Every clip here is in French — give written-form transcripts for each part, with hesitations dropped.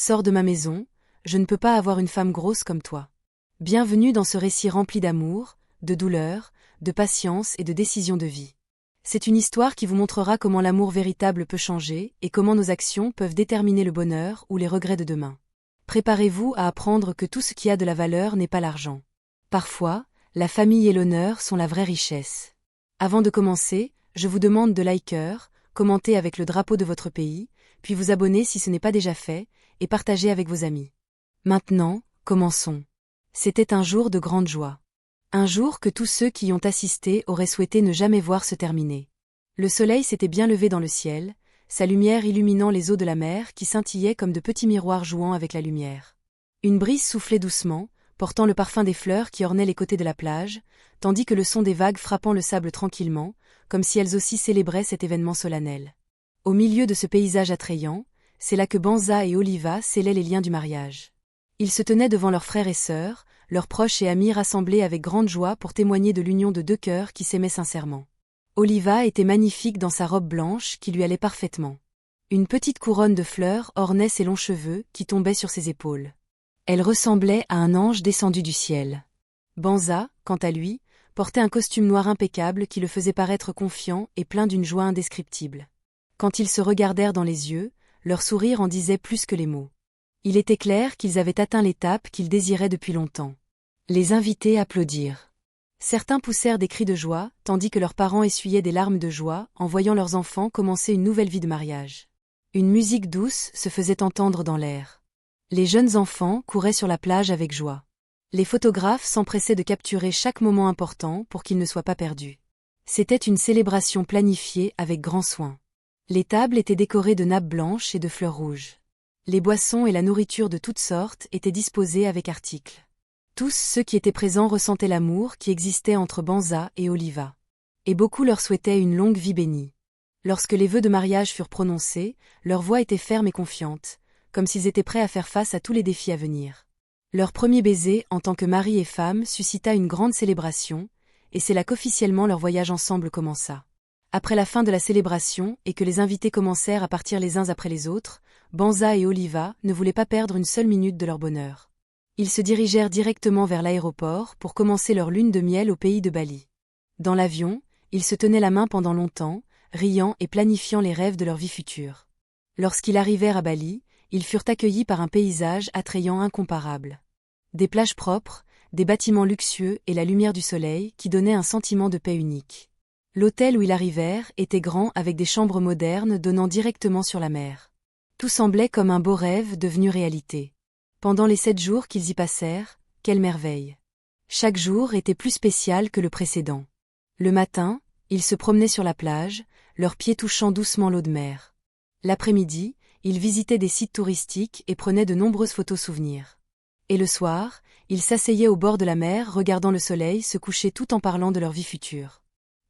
Sors de ma maison, je ne peux pas avoir une femme grosse comme toi. Bienvenue dans ce récit rempli d'amour, de douleur, de patience et de décisions de vie. C'est une histoire qui vous montrera comment l'amour véritable peut changer et comment nos actions peuvent déterminer le bonheur ou les regrets de demain. Préparez-vous à apprendre que tout ce qui a de la valeur n'est pas l'argent. Parfois, la famille et l'honneur sont la vraie richesse. Avant de commencer, je vous demande de liker, commenter avec le drapeau de votre pays, puis vous abonner si ce n'est pas déjà fait, et partager avec vos amis. Maintenant, commençons. C'était un jour de grande joie. Un jour que tous ceux qui y ont assisté auraient souhaité ne jamais voir se terminer. Le soleil s'était bien levé dans le ciel, sa lumière illuminant les eaux de la mer qui scintillaient comme de petits miroirs jouant avec la lumière. Une brise soufflait doucement, portant le parfum des fleurs qui ornaient les côtés de la plage, tandis que le son des vagues frappant le sable tranquillement, comme si elles aussi célébraient cet événement solennel. Au milieu de ce paysage attrayant, c'est là que Banza et Oliva scellaient les liens du mariage. Ils se tenaient devant leurs frères et sœurs, leurs proches et amis rassemblés avec grande joie pour témoigner de l'union de deux cœurs qui s'aimaient sincèrement. Oliva était magnifique dans sa robe blanche qui lui allait parfaitement. Une petite couronne de fleurs ornait ses longs cheveux qui tombaient sur ses épaules. Elle ressemblait à un ange descendu du ciel. Banza, quant à lui, portait un costume noir impeccable qui le faisait paraître confiant et plein d'une joie indescriptible. Quand ils se regardèrent dans les yeux, leur sourire en disait plus que les mots. Il était clair qu'ils avaient atteint l'étape qu'ils désiraient depuis longtemps. Les invités applaudirent. Certains poussèrent des cris de joie, tandis que leurs parents essuyaient des larmes de joie en voyant leurs enfants commencer une nouvelle vie de mariage. Une musique douce se faisait entendre dans l'air. Les jeunes enfants couraient sur la plage avec joie. Les photographes s'empressaient de capturer chaque moment important pour qu'il ne soit pas perdu. C'était une célébration planifiée avec grand soin. Les tables étaient décorées de nappes blanches et de fleurs rouges. Les boissons et la nourriture de toutes sortes étaient disposées avec articles. Tous ceux qui étaient présents ressentaient l'amour qui existait entre Banza et Oliva. Et beaucoup leur souhaitaient une longue vie bénie. Lorsque les vœux de mariage furent prononcés, leur voix était ferme et confiante, comme s'ils étaient prêts à faire face à tous les défis à venir. Leur premier baiser en tant que mari et femme suscita une grande célébration, et c'est là qu'officiellement leur voyage ensemble commença. Après la fin de la célébration et que les invités commencèrent à partir les uns après les autres, Banza et Oliva ne voulaient pas perdre une seule minute de leur bonheur. Ils se dirigèrent directement vers l'aéroport pour commencer leur lune de miel au pays de Bali. Dans l'avion, ils se tenaient la main pendant longtemps, riant et planifiant les rêves de leur vie future. Lorsqu'ils arrivèrent à Bali, ils furent accueillis par un paysage attrayant incomparable. Des plages propres, des bâtiments luxueux et la lumière du soleil qui donnaient un sentiment de paix unique. L'hôtel où ils arrivèrent était grand avec des chambres modernes donnant directement sur la mer. Tout semblait comme un beau rêve devenu réalité. Pendant les 7 jours qu'ils y passèrent, quelle merveille! Chaque jour était plus spécial que le précédent. Le matin, ils se promenaient sur la plage, leurs pieds touchant doucement l'eau de mer. L'après-midi, ils visitaient des sites touristiques et prenaient de nombreuses photos souvenirs. Et le soir, ils s'asseyaient au bord de la mer regardant le soleil se coucher tout en parlant de leur vie future.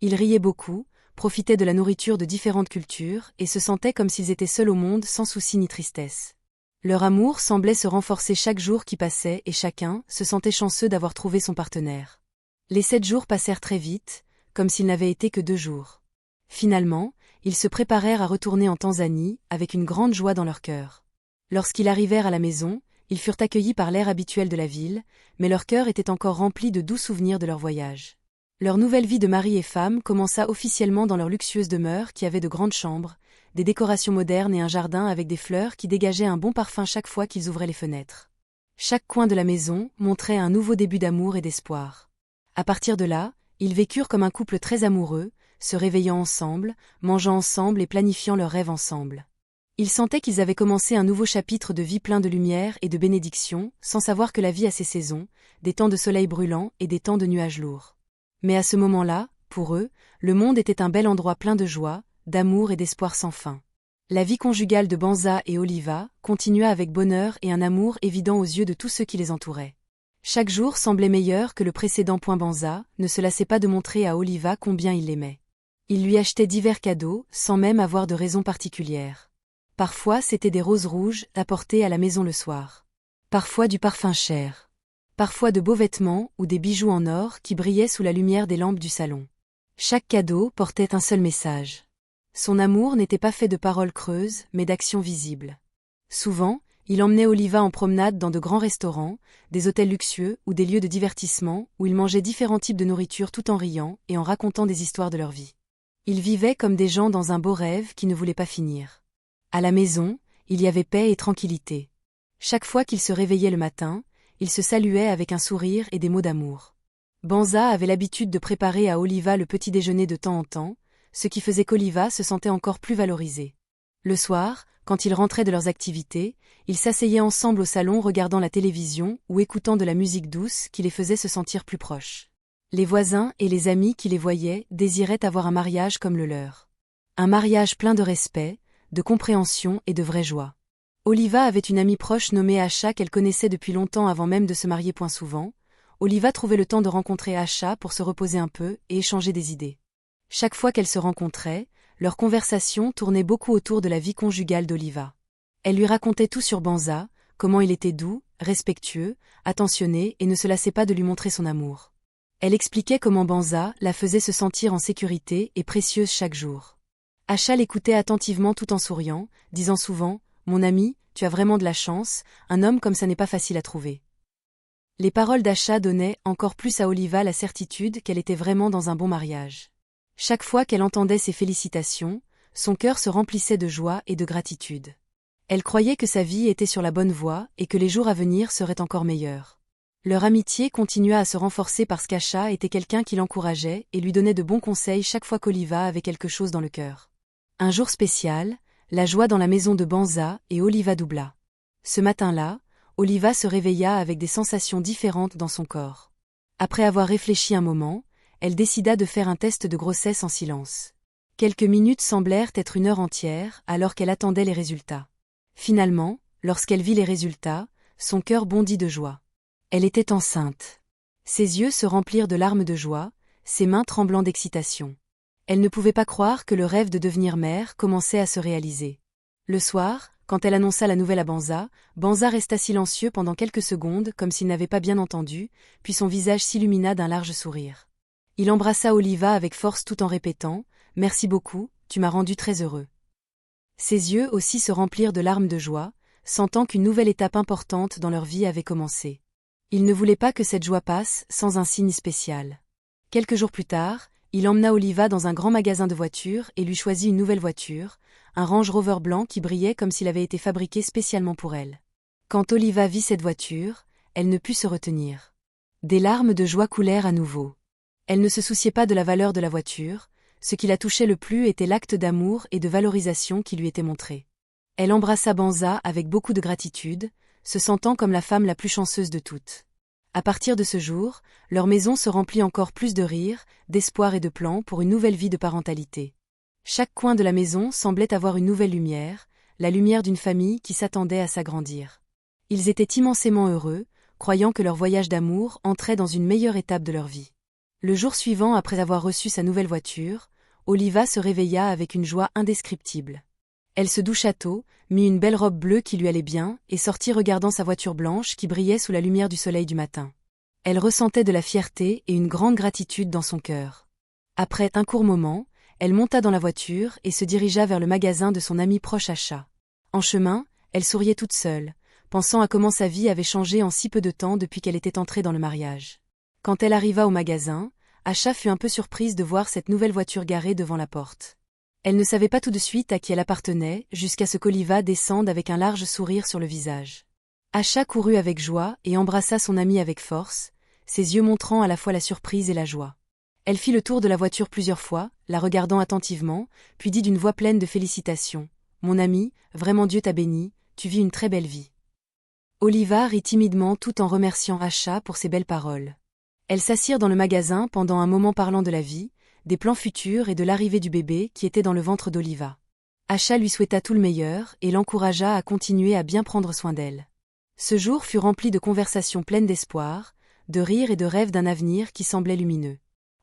Ils riaient beaucoup, profitaient de la nourriture de différentes cultures et se sentaient comme s'ils étaient seuls au monde sans souci ni tristesse. Leur amour semblait se renforcer chaque jour qui passait et chacun se sentait chanceux d'avoir trouvé son partenaire. Les 7 jours passèrent très vite, comme s'ils n'avaient été que 2 jours. Finalement, ils se préparèrent à retourner en Tanzanie avec une grande joie dans leur cœur. Lorsqu'ils arrivèrent à la maison, ils furent accueillis par l'air habituel de la ville, mais leur cœur était encore rempli de doux souvenirs de leur voyage. Leur nouvelle vie de mari et femme commença officiellement dans leur luxueuse demeure qui avait de grandes chambres, des décorations modernes et un jardin avec des fleurs qui dégageaient un bon parfum chaque fois qu'ils ouvraient les fenêtres. Chaque coin de la maison montrait un nouveau début d'amour et d'espoir. À partir de là, ils vécurent comme un couple très amoureux, se réveillant ensemble, mangeant ensemble et planifiant leurs rêves ensemble. Ils sentaient qu'ils avaient commencé un nouveau chapitre de vie plein de lumière et de bénédictions, sans savoir que la vie a ses saisons, des temps de soleil brûlant et des temps de nuages lourds. Mais à ce moment-là, pour eux, le monde était un bel endroit plein de joie, d'amour et d'espoir sans fin. La vie conjugale de Banza et Oliva continua avec bonheur et un amour évident aux yeux de tous ceux qui les entouraient. Chaque jour semblait meilleur que le précédent. Banza ne se lassait pas de montrer à Oliva combien il l'aimait. Il lui achetait divers cadeaux, sans même avoir de raison particulière. Parfois c'étaient des roses rouges apportées à la maison le soir. Parfois du parfum cher. Parfois de beaux vêtements ou des bijoux en or qui brillaient sous la lumière des lampes du salon. Chaque cadeau portait un seul message. Son amour n'était pas fait de paroles creuses, mais d'actions visibles. Souvent, Il emmenait Oliva en promenade dans de grands restaurants, des hôtels luxueux ou des lieux de divertissement où ils mangeaient différents types de nourriture tout en riant et en racontant des histoires de leur vie. Ils vivaient comme des gens dans un beau rêve qui ne voulait pas finir. À la maison, il y avait paix et tranquillité. Chaque fois qu'ils se réveillaient le matin, ils se saluaient avec un sourire et des mots d'amour. Banza avait l'habitude de préparer à Oliva le petit déjeuner de temps en temps, ce qui faisait qu'Oliva se sentait encore plus valorisée. Le soir, quand ils rentraient de leurs activités, ils s'asseyaient ensemble au salon regardant la télévision ou écoutant de la musique douce qui les faisait se sentir plus proches. Les voisins et les amis qui les voyaient désiraient avoir un mariage comme le leur. Un mariage plein de respect, de compréhension et de vraie joie. Oliva avait une amie proche nommée Asha qu'elle connaissait depuis longtemps avant même de se marier. Souvent, Oliva trouvait le temps de rencontrer Asha pour se reposer un peu et échanger des idées. Chaque fois qu'elles se rencontraient, leur conversation tournait beaucoup autour de la vie conjugale d'Oliva. Elle lui racontait tout sur Banza, comment il était doux, respectueux, attentionné et ne se lassait pas de lui montrer son amour. Elle expliquait comment Banza la faisait se sentir en sécurité et précieuse chaque jour. Asha l'écoutait attentivement tout en souriant, disant souvent « Mon ami, tu as vraiment de la chance, un homme comme ça n'est pas facile à trouver. » Les paroles d'Asha donnaient encore plus à Oliva la certitude qu'elle était vraiment dans un bon mariage. Chaque fois qu'elle entendait ces félicitations, son cœur se remplissait de joie et de gratitude. Elle croyait que sa vie était sur la bonne voie et que les jours à venir seraient encore meilleurs. Leur amitié continua à se renforcer parce qu'Asha était quelqu'un qui l'encourageait et lui donnait de bons conseils chaque fois qu'Oliva avait quelque chose dans le cœur. Un jour spécial, la joie dans la maison de Banza et Oliva doubla. Ce matin-là, Oliva se réveilla avec des sensations différentes dans son corps. Après avoir réfléchi un moment, elle décida de faire un test de grossesse en silence. Quelques minutes semblèrent être une heure entière alors qu'elle attendait les résultats. Finalement, lorsqu'elle vit les résultats, son cœur bondit de joie. Elle était enceinte. Ses yeux se remplirent de larmes de joie, ses mains tremblant d'excitation. Elle ne pouvait pas croire que le rêve de devenir mère commençait à se réaliser. Le soir, quand elle annonça la nouvelle à Banza, Banza resta silencieux pendant quelques secondes comme s'il n'avait pas bien entendu, puis son visage s'illumina d'un large sourire. Il embrassa Oliva avec force tout en répétant « Merci beaucoup, tu m'as rendu très heureux. » Ses yeux aussi se remplirent de larmes de joie, sentant qu'une nouvelle étape importante dans leur vie avait commencé. Il ne voulait pas que cette joie passe sans un signe spécial. Quelques jours plus tard, il emmena Oliva dans un grand magasin de voitures et lui choisit une nouvelle voiture, un Range Rover blanc qui brillait comme s'il avait été fabriqué spécialement pour elle. Quand Oliva vit cette voiture, elle ne put se retenir. Des larmes de joie coulèrent à nouveau. Elle ne se souciait pas de la valeur de la voiture, ce qui la touchait le plus était l'acte d'amour et de valorisation qui lui était montré. Elle embrassa Banza avec beaucoup de gratitude, se sentant comme la femme la plus chanceuse de toutes. À partir de ce jour, leur maison se remplit encore plus de rires, d'espoir et de plans pour une nouvelle vie de parentalité. Chaque coin de la maison semblait avoir une nouvelle lumière, la lumière d'une famille qui s'attendait à s'agrandir. Ils étaient immensément heureux, croyant que leur voyage d'amour entrait dans une meilleure étape de leur vie. Le jour suivant, après avoir reçu sa nouvelle voiture, Oliva se réveilla avec une joie indescriptible. Elle se doucha tôt, mit une belle robe bleue qui lui allait bien, et sortit regardant sa voiture blanche qui brillait sous la lumière du soleil du matin. Elle ressentait de la fierté et une grande gratitude dans son cœur. Après un court moment, elle monta dans la voiture et se dirigea vers le magasin de son amie proche Asha. En chemin, elle souriait toute seule, pensant à comment sa vie avait changé en si peu de temps depuis qu'elle était entrée dans le mariage. Quand elle arriva au magasin, Asha fut un peu surprise de voir cette nouvelle voiture garée devant la porte. Elle ne savait pas tout de suite à qui elle appartenait, jusqu'à ce qu'Oliva descende avec un large sourire sur le visage. Asha courut avec joie et embrassa son amie avec force, ses yeux montrant à la fois la surprise et la joie. Elle fit le tour de la voiture plusieurs fois, la regardant attentivement, puis dit d'une voix pleine de félicitations « Mon ami, vraiment Dieu t'a béni, tu vis une très belle vie. » Oliva rit timidement tout en remerciant Asha pour ses belles paroles. Elles s'assirent dans le magasin pendant un moment parlant de la vie, des plans futurs et de l'arrivée du bébé qui était dans le ventre d'Oliva. Asha lui souhaita tout le meilleur et l'encouragea à continuer à bien prendre soin d'elle. Ce jour fut rempli de conversations pleines d'espoir, de rires et de rêves d'un avenir qui semblait lumineux.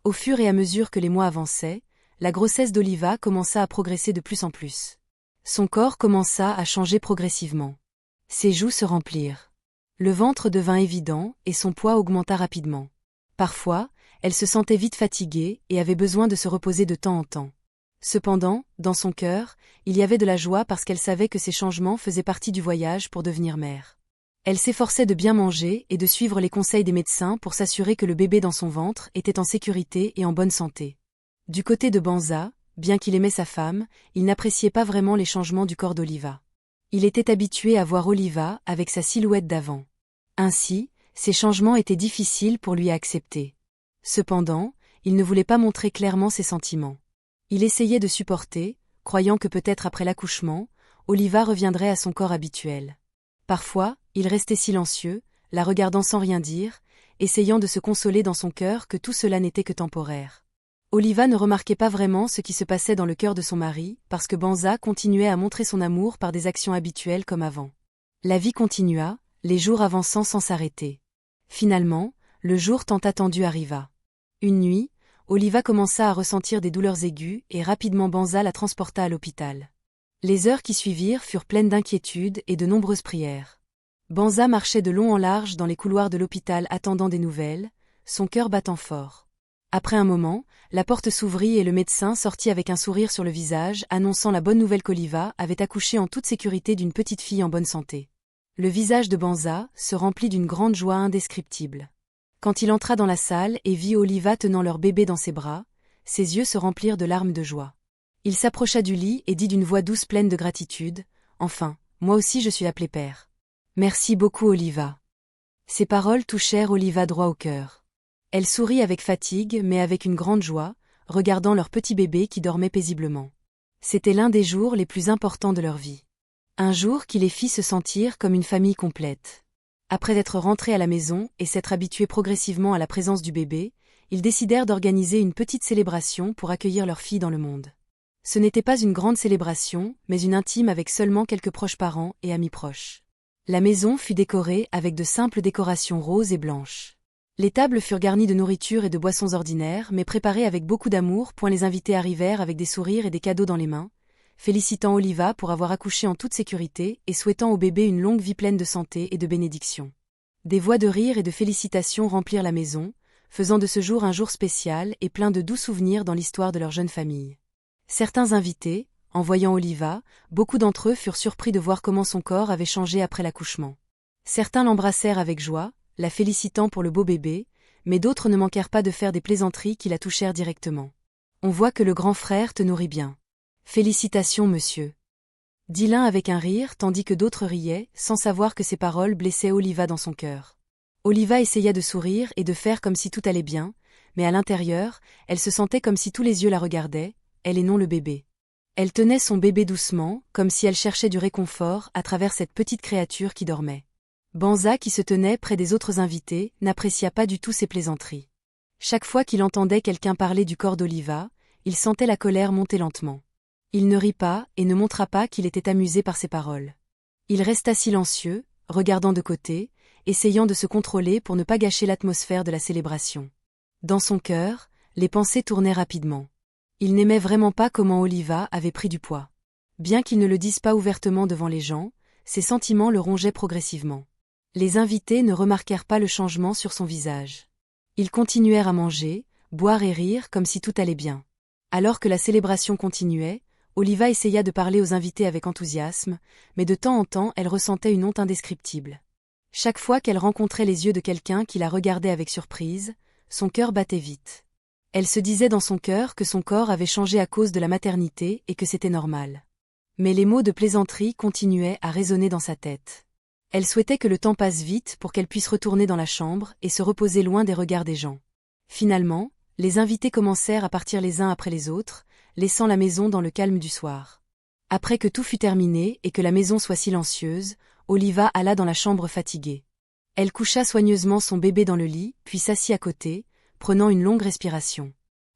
Au fur et à mesure que les mois avançaient, la grossesse d'Oliva commença à progresser de plus en plus. Son corps commença à changer progressivement. Ses joues se remplirent. Le ventre devint évident et son poids augmenta rapidement. Parfois, elle se sentait vite fatiguée et avait besoin de se reposer de temps en temps. Cependant, dans son cœur, il y avait de la joie parce qu'elle savait que ces changements faisaient partie du voyage pour devenir mère. Elle s'efforçait de bien manger et de suivre les conseils des médecins pour s'assurer que le bébé dans son ventre était en sécurité et en bonne santé. Du côté de Banza, bien qu'il aimait sa femme, il n'appréciait pas vraiment les changements du corps d'Oliva. Il était habitué à voir Oliva avec sa silhouette d'avant. Ainsi, ces changements étaient difficiles pour lui à accepter. Cependant, il ne voulait pas montrer clairement ses sentiments. Il essayait de supporter, croyant que peut-être après l'accouchement, Oliva reviendrait à son corps habituel. Parfois, il restait silencieux, la regardant sans rien dire, essayant de se consoler dans son cœur que tout cela n'était que temporaire. Oliva ne remarquait pas vraiment ce qui se passait dans le cœur de son mari, parce que Banza continuait à montrer son amour par des actions habituelles comme avant. La vie continua, les jours avançant sans s'arrêter. Finalement, le jour tant attendu arriva. Une nuit, Oliva commença à ressentir des douleurs aiguës et rapidement Banza la transporta à l'hôpital. Les heures qui suivirent furent pleines d'inquiétude et de nombreuses prières. Banza marchait de long en large dans les couloirs de l'hôpital attendant des nouvelles, son cœur battant fort. Après un moment, la porte s'ouvrit et le médecin sortit avec un sourire sur le visage annonçant la bonne nouvelle qu'Oliva avait accouché en toute sécurité d'une petite fille en bonne santé. Le visage de Banza se remplit d'une grande joie indescriptible. Quand il entra dans la salle et vit Oliva tenant leur bébé dans ses bras, ses yeux se remplirent de larmes de joie. Il s'approcha du lit et dit d'une voix douce pleine de gratitude, « Enfin, moi aussi je suis appelé père. Merci beaucoup Oliva. » Ces paroles touchèrent Oliva droit au cœur. Elle sourit avec fatigue mais avec une grande joie, regardant leur petit bébé qui dormait paisiblement. C'était l'un des jours les plus importants de leur vie. Un jour qui les fit se sentir comme une famille complète. Après être rentrés à la maison et s'être habitués progressivement à la présence du bébé, ils décidèrent d'organiser une petite célébration pour accueillir leur fille dans le monde. Ce n'était pas une grande célébration, mais une intime avec seulement quelques proches parents et amis proches. La maison fut décorée avec de simples décorations roses et blanches. Les tables furent garnies de nourriture et de boissons ordinaires, mais préparées avec beaucoup d'amour. Les invités arrivèrent avec des sourires et des cadeaux dans les mains, félicitant Oliva pour avoir accouché en toute sécurité et souhaitant au bébé une longue vie pleine de santé et de bénédictions. Des voix de rire et de félicitations remplirent la maison, faisant de ce jour un jour spécial et plein de doux souvenirs dans l'histoire de leur jeune famille. Certains invités, en voyant Oliva, beaucoup d'entre eux furent surpris de voir comment son corps avait changé après l'accouchement. Certains l'embrassèrent avec joie, la félicitant pour le beau bébé, mais d'autres ne manquèrent pas de faire des plaisanteries qui la touchèrent directement. « On voit que le grand frère te nourrit bien. Félicitations monsieur. » dit l'un avec un rire tandis que d'autres riaient, sans savoir que ces paroles blessaient Oliva dans son cœur. Oliva essaya de sourire et de faire comme si tout allait bien, mais à l'intérieur, elle se sentait comme si tous les yeux la regardaient, elle et non le bébé. Elle tenait son bébé doucement, comme si elle cherchait du réconfort à travers cette petite créature qui dormait. Banza, qui se tenait près des autres invités, n'apprécia pas du tout ces plaisanteries. Chaque fois qu'il entendait quelqu'un parler du corps d'Oliva, il sentait la colère monter lentement. Il ne rit pas et ne montra pas qu'il était amusé par ces paroles. Il resta silencieux, regardant de côté, essayant de se contrôler pour ne pas gâcher l'atmosphère de la célébration. Dans son cœur, les pensées tournaient rapidement. Il n'aimait vraiment pas comment Oliva avait pris du poids. Bien qu'il ne le dise pas ouvertement devant les gens, ses sentiments le rongeaient progressivement. Les invités ne remarquèrent pas le changement sur son visage. Ils continuèrent à manger, boire et rire comme si tout allait bien. Alors que la célébration continuait, Oliva essaya de parler aux invités avec enthousiasme, mais de temps en temps elle ressentait une honte indescriptible. Chaque fois qu'elle rencontrait les yeux de quelqu'un qui la regardait avec surprise, son cœur battait vite. Elle se disait dans son cœur que son corps avait changé à cause de la maternité et que c'était normal. Mais les mots de plaisanterie continuaient à résonner dans sa tête. Elle souhaitait que le temps passe vite pour qu'elle puisse retourner dans la chambre et se reposer loin des regards des gens. Finalement, les invités commencèrent à partir les uns après les autres, laissant la maison dans le calme du soir. Après que tout fut terminé et que la maison soit silencieuse, Oliva alla dans la chambre fatiguée. Elle coucha soigneusement son bébé dans le lit, puis s'assit à côté, prenant une longue respiration.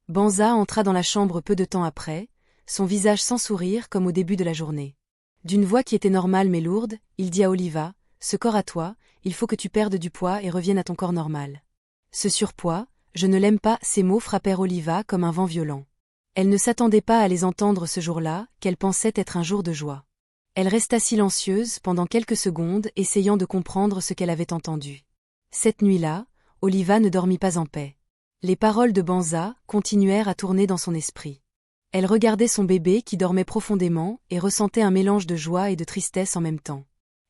Banza entra dans la chambre peu de temps après, son visage sans sourire comme au début de la journée. D'une voix qui était normale mais lourde, il dit à Oliva, « Ce corps à toi, il faut que tu perdes du poids et reviennes à ton corps normal. » Ce surpoids, je ne l'aime pas, ces mots frappèrent Oliva comme un vent violent. Elle ne s'attendait pas à les entendre ce jour-là, qu'elle pensait être un jour de joie. Elle resta silencieuse pendant quelques secondes, essayant de comprendre ce qu'elle avait entendu. Cette nuit-là, Oliva ne dormit pas en paix. Les paroles de Banza continuèrent à tourner dans son esprit. Elle regardait son bébé qui dormait profondément et ressentait un mélange de joie et de tristesse en même temps.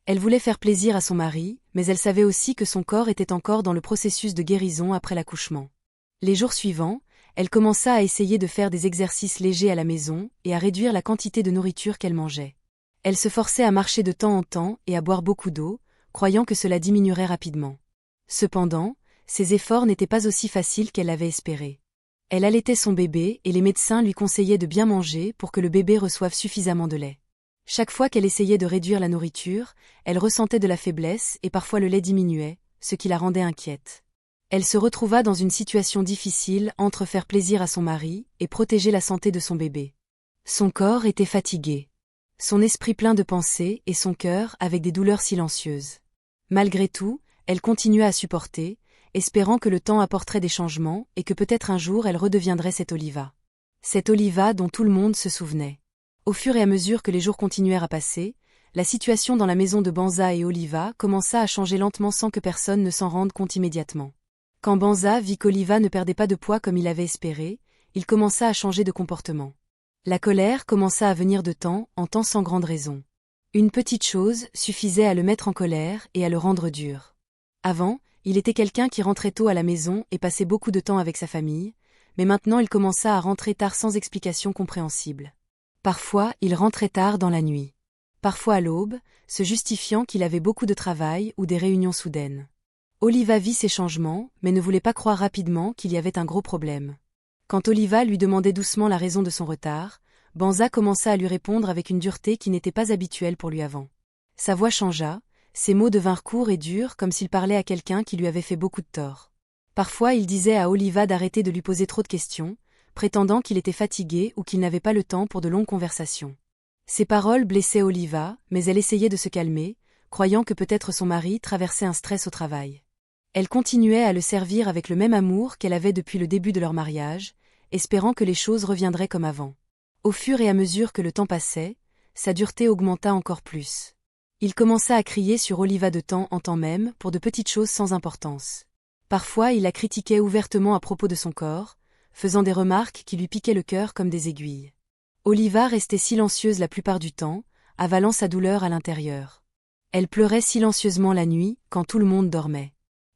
Elle voulait faire plaisir à son mari, mais elle savait aussi que son corps était encore dans le processus de guérison après l'accouchement. Les jours suivants, elle commença à essayer de faire des exercices légers à la maison et à réduire la quantité de nourriture qu'elle mangeait. Elle se forçait à marcher de temps en temps et à boire beaucoup d'eau, croyant que cela diminuerait rapidement. Cependant, ses efforts n'étaient pas aussi faciles qu'elle l'avait espéré. Elle allaitait son bébé et les médecins lui conseillaient de bien manger pour que le bébé reçoive suffisamment de lait. Chaque fois qu'elle essayait de réduire la nourriture, elle ressentait de la faiblesse et parfois le lait diminuait, ce qui la rendait inquiète. Elle se retrouva dans une situation difficile entre faire plaisir à son mari et protéger la santé de son bébé. Son corps était fatigué. Son esprit plein de pensées et son cœur avec des douleurs silencieuses. Malgré tout, elle continua à supporter, espérant que le temps apporterait des changements et que peut-être un jour elle redeviendrait cette Oliva. Cette Oliva dont tout le monde se souvenait. Au fur et à mesure que les jours continuèrent à passer, la situation dans la maison de Banza et Oliva commença à changer lentement sans que personne ne s'en rende compte immédiatement. Quand Banza vit qu'Oliva ne perdait pas de poids comme il avait espéré, il commença à changer de comportement. La colère commença à venir de temps en temps sans grande raison. Une petite chose suffisait à le mettre en colère et à le rendre dur. Avant, il était quelqu'un qui rentrait tôt à la maison et passait beaucoup de temps avec sa famille, mais maintenant il commença à rentrer tard sans explication compréhensible. Parfois, il rentrait tard dans la nuit. Parfois à l'aube, se justifiant qu'il avait beaucoup de travail ou des réunions soudaines. Oliva vit ces changements, mais ne voulait pas croire rapidement qu'il y avait un gros problème. Quand Oliva lui demandait doucement la raison de son retard, Banza commença à lui répondre avec une dureté qui n'était pas habituelle pour lui avant. Sa voix changea, ses mots devinrent courts et durs comme s'il parlait à quelqu'un qui lui avait fait beaucoup de tort. Parfois il disait à Oliva d'arrêter de lui poser trop de questions, prétendant qu'il était fatigué ou qu'il n'avait pas le temps pour de longues conversations. Ces paroles blessaient Oliva, mais elle essayait de se calmer, croyant que peut-être son mari traversait un stress au travail. Elle continuait à le servir avec le même amour qu'elle avait depuis le début de leur mariage, espérant que les choses reviendraient comme avant. Au fur et à mesure que le temps passait, sa dureté augmenta encore plus. Il commença à crier sur Oliva de temps en temps même pour de petites choses sans importance. Parfois il la critiquait ouvertement à propos de son corps, faisant des remarques qui lui piquaient le cœur comme des aiguilles. Oliva restait silencieuse la plupart du temps, avalant sa douleur à l'intérieur. Elle pleurait silencieusement la nuit, quand tout le monde dormait.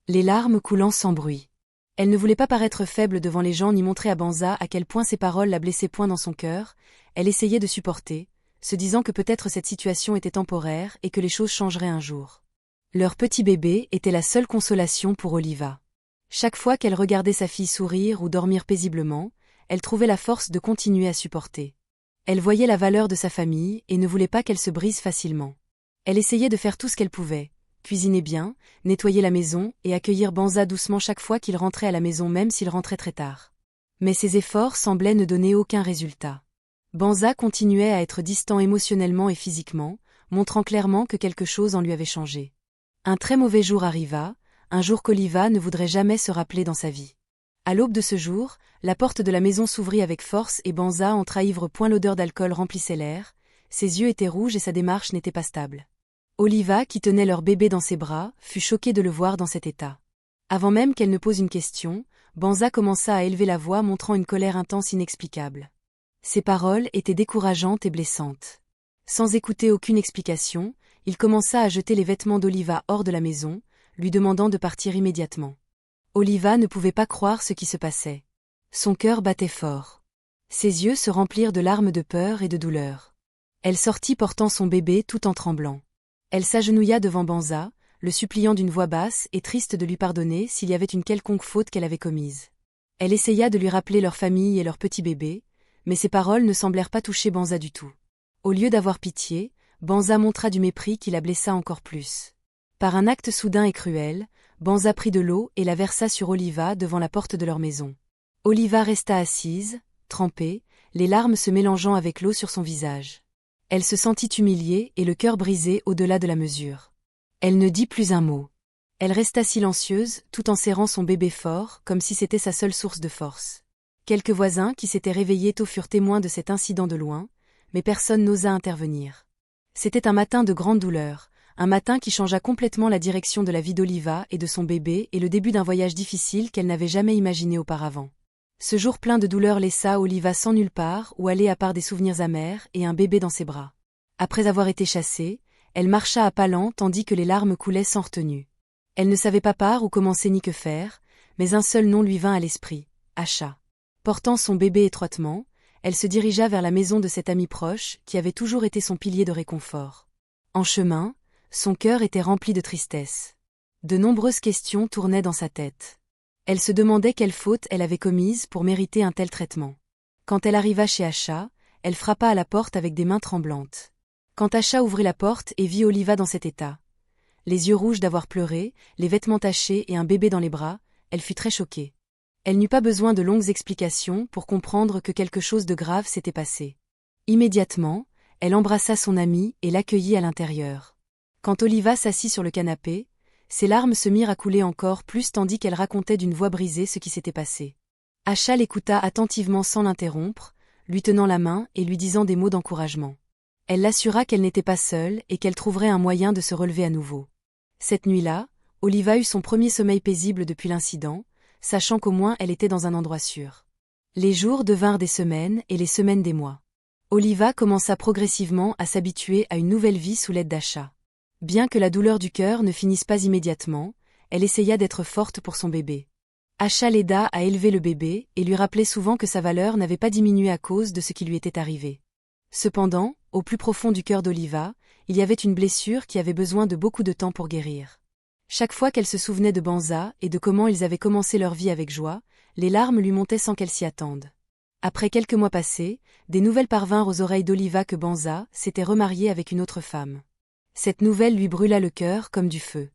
Les larmes coulant sans bruit. Elle ne voulait pas paraître faible devant les gens ni montrer à Banza à quel point ses paroles la blessaient point dans son cœur, elle essayait de supporter, se disant que peut-être cette situation était temporaire et que les choses changeraient un jour. Leur petit bébé était la seule consolation pour Oliva. Chaque fois qu'elle regardait sa fille sourire ou dormir paisiblement, elle trouvait la force de continuer à supporter. Elle voyait la valeur de sa famille et ne voulait pas qu'elle se brise facilement. Elle essayait de faire tout ce qu'elle pouvait. Cuisiner bien, nettoyer la maison et accueillir Banza doucement chaque fois qu'il rentrait à la maison même s'il rentrait très tard. Mais ses efforts semblaient ne donner aucun résultat. Banza continuait à être distant émotionnellement et physiquement, montrant clairement que quelque chose en lui avait changé. Un très mauvais jour arriva, un jour qu'Oliva ne voudrait jamais se rappeler dans sa vie. À l'aube de ce jour, la porte de la maison s'ouvrit avec force et Banza entra ivre point l'odeur d'alcool remplissait l'air, ses yeux étaient rouges et sa démarche n'était pas stable. Oliva, qui tenait leur bébé dans ses bras, fut choquée de le voir dans cet état. Avant même qu'elle ne pose une question, Banza commença à élever la voix montrant une colère intense inexplicable. Ses paroles étaient décourageantes et blessantes. Sans écouter aucune explication, il commença à jeter les vêtements d'Oliva hors de la maison, lui demandant de partir immédiatement. Oliva ne pouvait pas croire ce qui se passait. Son cœur battait fort. Ses yeux se remplirent de larmes de peur et de douleur. Elle sortit portant son bébé tout en tremblant. Elle s'agenouilla devant Banza, le suppliant d'une voix basse et triste de lui pardonner s'il y avait une quelconque faute qu'elle avait commise. Elle essaya de lui rappeler leur famille et leur petit bébé, mais ses paroles ne semblèrent pas toucher Banza du tout. Au lieu d'avoir pitié, Banza montra du mépris qui la blessa encore plus. Par un acte soudain et cruel, Banza prit de l'eau et la versa sur Oliva devant la porte de leur maison. Oliva resta assise, trempée, les larmes se mélangeant avec l'eau sur son visage. Elle se sentit humiliée et le cœur brisé au-delà de la mesure. Elle ne dit plus un mot. Elle resta silencieuse, tout en serrant son bébé fort, comme si c'était sa seule source de force. Quelques voisins qui s'étaient réveillés tôt furent témoins de cet incident de loin, mais personne n'osa intervenir. C'était un matin de grande douleur, un matin qui changea complètement la direction de la vie d'Oliva et de son bébé et le début d'un voyage difficile qu'elle n'avait jamais imaginé auparavant. Ce jour plein de douleur laissa Oliva sans nulle part où aller à part des souvenirs amers et un bébé dans ses bras. Après avoir été chassée, elle marcha à pas lents tandis que les larmes coulaient sans retenue. Elle ne savait pas par où commencer ni que faire, mais un seul nom lui vint à l'esprit, Asha. Portant son bébé étroitement, elle se dirigea vers la maison de cet ami proche qui avait toujours été son pilier de réconfort. En chemin, son cœur était rempli de tristesse. De nombreuses questions tournaient dans sa tête. Elle se demandait quelle faute elle avait commise pour mériter un tel traitement. Quand elle arriva chez Asha, elle frappa à la porte avec des mains tremblantes. Quand Asha ouvrit la porte et vit Oliva dans cet état, les yeux rouges d'avoir pleuré, les vêtements tachés et un bébé dans les bras, elle fut très choquée. Elle n'eut pas besoin de longues explications pour comprendre que quelque chose de grave s'était passé. Immédiatement, elle embrassa son amie et l'accueillit à l'intérieur. Quand Oliva s'assit sur le canapé, ses larmes se mirent à couler encore plus tandis qu'elle racontait d'une voix brisée ce qui s'était passé. Asha l'écouta attentivement sans l'interrompre, lui tenant la main et lui disant des mots d'encouragement. Elle l'assura qu'elle n'était pas seule et qu'elle trouverait un moyen de se relever à nouveau. Cette nuit-là, Oliva eut son premier sommeil paisible depuis l'incident, sachant qu'au moins elle était dans un endroit sûr. Les jours devinrent des semaines et les semaines des mois. Oliva commença progressivement à s'habituer à une nouvelle vie sous l'aide d'Asha. Bien que la douleur du cœur ne finisse pas immédiatement, elle essaya d'être forte pour son bébé. Asha l'aida à élever le bébé et lui rappelait souvent que sa valeur n'avait pas diminué à cause de ce qui lui était arrivé. Cependant, au plus profond du cœur d'Oliva, il y avait une blessure qui avait besoin de beaucoup de temps pour guérir. Chaque fois qu'elle se souvenait de Banza et de comment ils avaient commencé leur vie avec joie, les larmes lui montaient sans qu'elle s'y attende. Après quelques mois passés, des nouvelles parvinrent aux oreilles d'Oliva que Banza s'était remarié avec une autre femme. Cette nouvelle lui brûla le cœur comme du feu.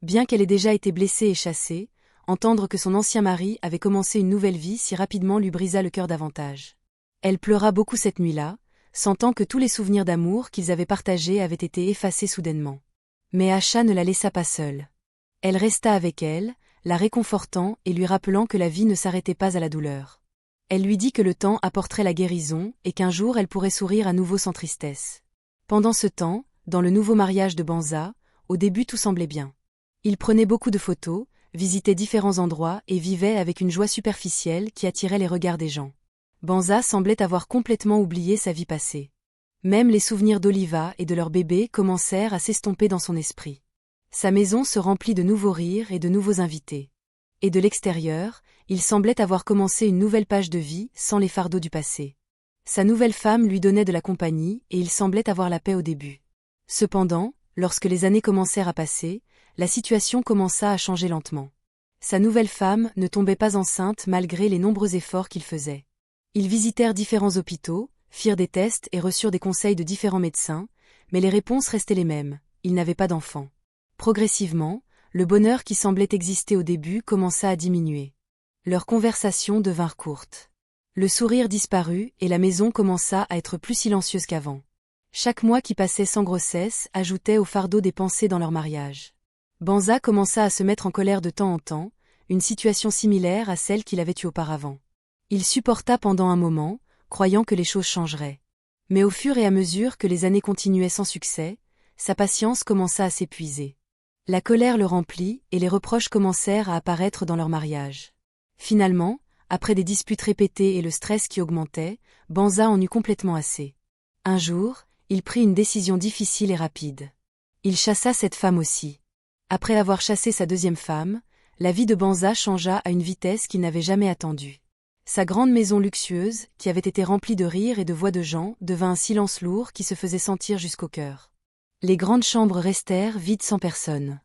Bien qu'elle ait déjà été blessée et chassée, entendre que son ancien mari avait commencé une nouvelle vie si rapidement lui brisa le cœur davantage. Elle pleura beaucoup cette nuit-là, sentant que tous les souvenirs d'amour qu'ils avaient partagés avaient été effacés soudainement. Mais Asha ne la laissa pas seule. Elle resta avec elle, la réconfortant et lui rappelant que la vie ne s'arrêtait pas à la douleur. Elle lui dit que le temps apporterait la guérison et qu'un jour elle pourrait sourire à nouveau sans tristesse. Pendant ce temps, dans le nouveau mariage de Banza, au début tout semblait bien. Il prenait beaucoup de photos, visitait différents endroits et vivait avec une joie superficielle qui attirait les regards des gens. Banza semblait avoir complètement oublié sa vie passée. Même les souvenirs d'Oliva et de leur bébé commencèrent à s'estomper dans son esprit. Sa maison se remplit de nouveaux rires et de nouveaux invités. Et de l'extérieur, il semblait avoir commencé une nouvelle page de vie sans les fardeaux du passé. Sa nouvelle femme lui donnait de la compagnie et il semblait avoir la paix au début. Cependant, lorsque les années commencèrent à passer, la situation commença à changer lentement. Sa nouvelle femme ne tombait pas enceinte malgré les nombreux efforts qu'il faisait. Ils visitèrent différents hôpitaux, firent des tests et reçurent des conseils de différents médecins, mais les réponses restaient les mêmes, ils n'avaient pas d'enfant. Progressivement, le bonheur qui semblait exister au début commença à diminuer. Leurs conversations devinrent courtes. Le sourire disparut et la maison commença à être plus silencieuse qu'avant. Chaque mois qui passait sans grossesse ajoutait au fardeau des pensées dans leur mariage. Banza commença à se mettre en colère de temps en temps, une situation similaire à celle qu'il avait eue auparavant. Il supporta pendant un moment, croyant que les choses changeraient. Mais au fur et à mesure que les années continuaient sans succès, sa patience commença à s'épuiser. La colère le remplit et les reproches commencèrent à apparaître dans leur mariage. Finalement, après des disputes répétées et le stress qui augmentait, Banza en eut complètement assez. Un jour, il prit une décision difficile et rapide. Il chassa cette femme aussi. Après avoir chassé sa deuxième femme, la vie de Banza changea à une vitesse qu'il n'avait jamais attendue. Sa grande maison luxueuse, qui avait été remplie de rires et de voix de gens, devint un silence lourd qui se faisait sentir jusqu'au cœur. Les grandes chambres restèrent vides sans personne.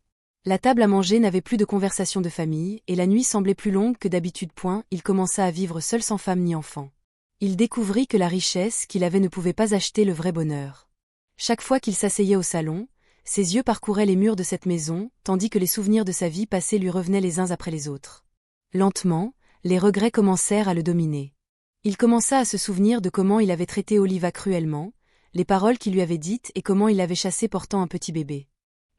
La table à manger n'avait plus de conversation de famille, et la nuit semblait plus longue que d'habitude. Il commença à vivre seul sans femme ni enfant. Il découvrit que la richesse qu'il avait ne pouvait pas acheter le vrai bonheur. Chaque fois qu'il s'asseyait au salon, ses yeux parcouraient les murs de cette maison, tandis que les souvenirs de sa vie passée lui revenaient les uns après les autres. Lentement, les regrets commencèrent à le dominer. Il commença à se souvenir de comment il avait traité Oliva cruellement, les paroles qu'il lui avait dites et comment il l'avait chassée portant un petit bébé.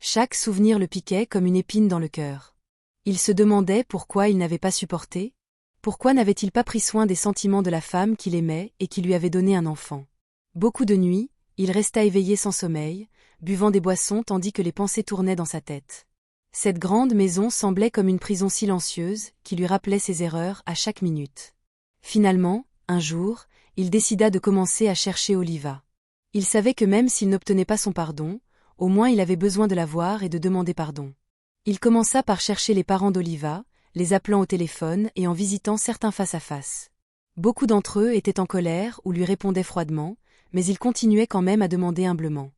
Chaque souvenir le piquait comme une épine dans le cœur. Il se demandait pourquoi il n'avait pas supporté. Pourquoi n'avait-il pas pris soin des sentiments de la femme qu'il aimait et qui lui avait donné un enfant? Beaucoup de nuits, il resta éveillé sans sommeil, buvant des boissons tandis que les pensées tournaient dans sa tête. Cette grande maison semblait comme une prison silencieuse qui lui rappelait ses erreurs à chaque minute. Finalement, un jour, il décida de commencer à chercher Oliva. Il savait que même s'il n'obtenait pas son pardon, au moins il avait besoin de la voir et de demander pardon. Il commença par chercher les parents d'Oliva, les appelant au téléphone et en visitant certains face à face. Beaucoup d'entre eux étaient en colère ou lui répondaient froidement, mais il continuait quand même à demander humblement.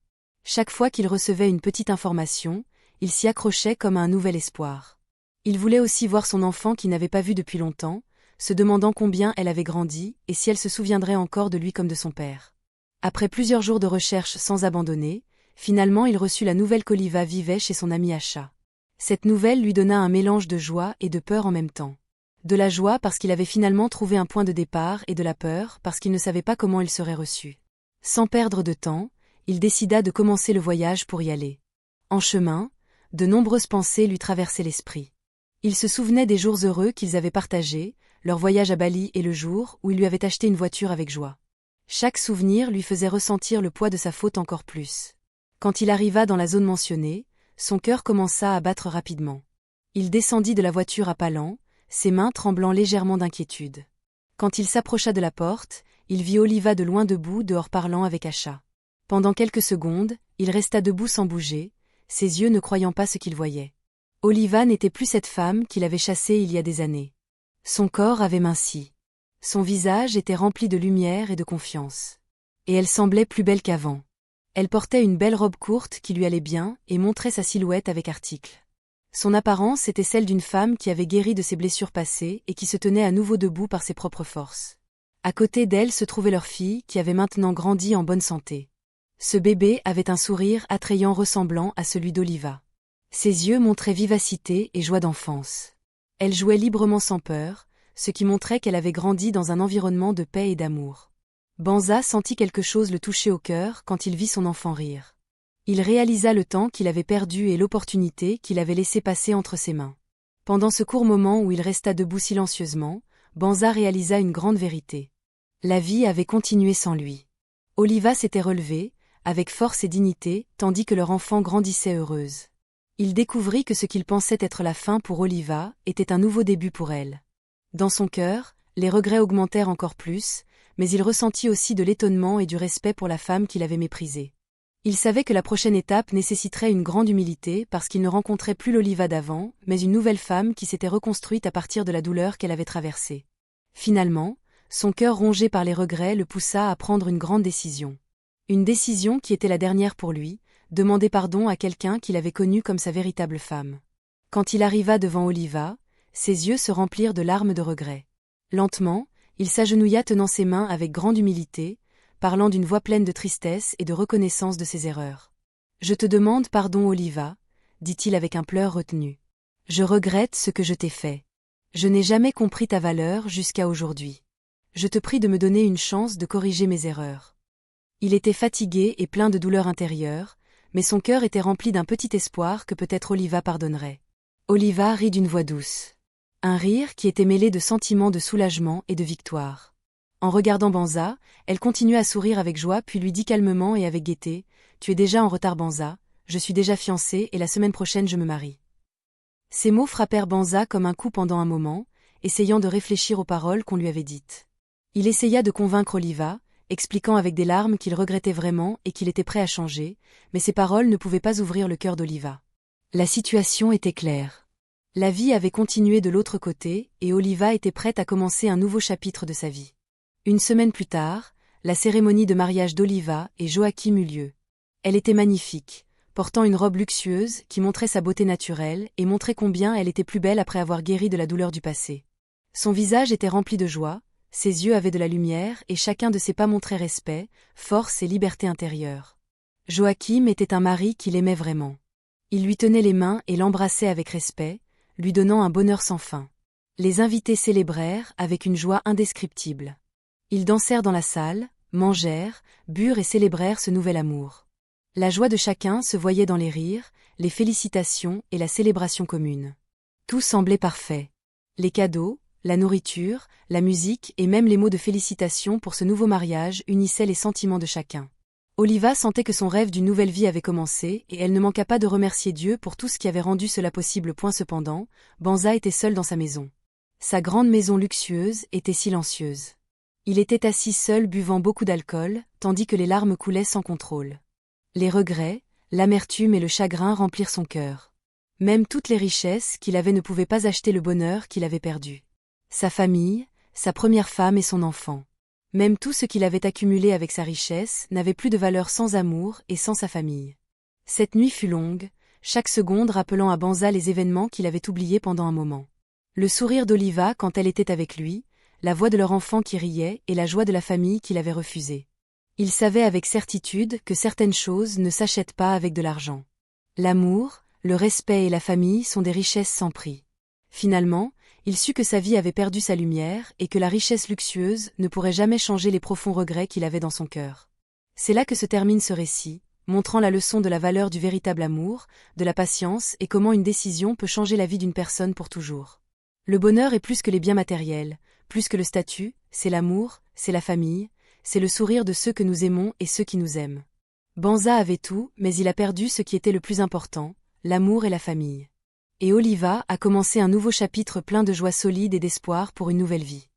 Chaque fois qu'il recevait une petite information, il s'y accrochait comme à un nouvel espoir. Il voulait aussi voir son enfant qu'il n'avait pas vu depuis longtemps, se demandant combien elle avait grandi et si elle se souviendrait encore de lui comme de son père. Après plusieurs jours de recherche sans abandonner, finalement il reçut la nouvelle qu'Oliva vivait chez son ami Asha. Cette nouvelle lui donna un mélange de joie et de peur en même temps. De la joie parce qu'il avait finalement trouvé un point de départ et de la peur parce qu'il ne savait pas comment il serait reçu. Sans perdre de temps, il décida de commencer le voyage pour y aller. En chemin, de nombreuses pensées lui traversaient l'esprit. Il se souvenait des jours heureux qu'ils avaient partagés, leur voyage à Bali et le jour où il lui avait acheté une voiture avec joie. Chaque souvenir lui faisait ressentir le poids de sa faute encore plus. Quand il arriva dans la zone mentionnée, son cœur commença à battre rapidement. Il descendit de la voiture à pas lents, ses mains tremblant légèrement d'inquiétude. Quand il s'approcha de la porte, il vit Oliva de loin debout dehors parlant avec Asha. Pendant quelques secondes, il resta debout sans bouger, ses yeux ne croyant pas ce qu'il voyait. Oliva n'était plus cette femme qu'il avait chassée il y a des années. Son corps avait minci. Son visage était rempli de lumière et de confiance. Et elle semblait plus belle qu'avant. Elle portait une belle robe courte qui lui allait bien et montrait sa silhouette avec article. Son apparence était celle d'une femme qui avait guéri de ses blessures passées et qui se tenait à nouveau debout par ses propres forces. À côté d'elle se trouvait leur fille qui avait maintenant grandi en bonne santé. Ce bébé avait un sourire attrayant ressemblant à celui d'Oliva. Ses yeux montraient vivacité et joie d'enfance. Elle jouait librement sans peur, ce qui montrait qu'elle avait grandi dans un environnement de paix et d'amour. Banza sentit quelque chose le toucher au cœur quand il vit son enfant rire. Il réalisa le temps qu'il avait perdu et l'opportunité qu'il avait laissé passer entre ses mains. Pendant ce court moment où il resta debout silencieusement, Banza réalisa une grande vérité. La vie avait continué sans lui. Oliva s'était relevée, avec force et dignité, tandis que leur enfant grandissait heureuse. Il découvrit que ce qu'il pensait être la fin pour Oliva était un nouveau début pour elle. Dans son cœur, les regrets augmentèrent encore plus, mais il ressentit aussi de l'étonnement et du respect pour la femme qu'il avait méprisée. Il savait que la prochaine étape nécessiterait une grande humilité parce qu'il ne rencontrait plus l'Oliva d'avant, mais une nouvelle femme qui s'était reconstruite à partir de la douleur qu'elle avait traversée. Finalement, son cœur rongé par les regrets le poussa à prendre une grande décision. Une décision qui était la dernière pour lui, demander pardon à quelqu'un qu'il avait connu comme sa véritable femme. Quand il arriva devant Oliva, ses yeux se remplirent de larmes de regret. Lentement, il s'agenouilla tenant ses mains avec grande humilité, parlant d'une voix pleine de tristesse et de reconnaissance de ses erreurs. « Je te demande pardon, Oliva, » dit-il avec un pleur retenu. « Je regrette ce que je t'ai fait. Je n'ai jamais compris ta valeur jusqu'à aujourd'hui. Je te prie de me donner une chance de corriger mes erreurs. » Il était fatigué et plein de douleur intérieure, mais son cœur était rempli d'un petit espoir que peut-être Oliva pardonnerait. Oliva rit d'une voix douce. Un rire qui était mêlé de sentiments de soulagement et de victoire. En regardant Banza, elle continua à sourire avec joie puis lui dit calmement et avec gaieté « Tu es déjà en retard Banza, je suis déjà fiancée et la semaine prochaine je me marie. » Ces mots frappèrent Banza comme un coup pendant un moment, essayant de réfléchir aux paroles qu'on lui avait dites. Il essaya de convaincre Oliva, expliquant avec des larmes qu'il regrettait vraiment et qu'il était prêt à changer, mais ces paroles ne pouvaient pas ouvrir le cœur d'Oliva. La situation était claire. La vie avait continué de l'autre côté et Oliva était prête à commencer un nouveau chapitre de sa vie. Une semaine plus tard, la cérémonie de mariage d'Oliva et Joachim eut lieu. Elle était magnifique, portant une robe luxueuse qui montrait sa beauté naturelle et montrait combien elle était plus belle après avoir guéri de la douleur du passé. Son visage était rempli de joie, ses yeux avaient de la lumière et chacun de ses pas montrait respect, force et liberté intérieure. Joachim était un mari qu'il aimait vraiment. Il lui tenait les mains et l'embrassait avec respect, lui donnant un bonheur sans fin. Les invités célébrèrent avec une joie indescriptible. Ils dansèrent dans la salle, mangèrent, burent et célébrèrent ce nouvel amour. La joie de chacun se voyait dans les rires, les félicitations et la célébration commune. Tout semblait parfait. Les cadeaux, la nourriture, la musique et même les mots de félicitations pour ce nouveau mariage unissaient les sentiments de chacun. Oliva sentait que son rêve d'une nouvelle vie avait commencé et elle ne manqua pas de remercier Dieu pour tout ce qui avait rendu cela possible. Cependant, Banza était seule dans sa maison. Sa grande maison luxueuse était silencieuse. Il était assis seul buvant beaucoup d'alcool, tandis que les larmes coulaient sans contrôle. Les regrets, l'amertume et le chagrin remplirent son cœur. Même toutes les richesses qu'il avait ne pouvaient pas acheter le bonheur qu'il avait perdu. Sa famille, sa première femme et son enfant. Même tout ce qu'il avait accumulé avec sa richesse n'avait plus de valeur sans amour et sans sa famille. Cette nuit fut longue, chaque seconde rappelant à Banza les événements qu'il avait oubliés pendant un moment. Le sourire d'Oliva quand elle était avec lui, la voix de leur enfant qui riait et la joie de la famille qu'il avait refusée. Il savait avec certitude que certaines choses ne s'achètent pas avec de l'argent. L'amour, le respect et la famille sont des richesses sans prix. Finalement, il sut que sa vie avait perdu sa lumière et que la richesse luxueuse ne pourrait jamais changer les profonds regrets qu'il avait dans son cœur. C'est là que se termine ce récit, montrant la leçon de la valeur du véritable amour, de la patience et comment une décision peut changer la vie d'une personne pour toujours. Le bonheur est plus que les biens matériels, plus que le statut, c'est l'amour, c'est la famille, c'est le sourire de ceux que nous aimons et ceux qui nous aiment. Banza avait tout, mais il a perdu ce qui était le plus important, l'amour et la famille. Et Oliva a commencé un nouveau chapitre plein de joie solide et d'espoir pour une nouvelle vie.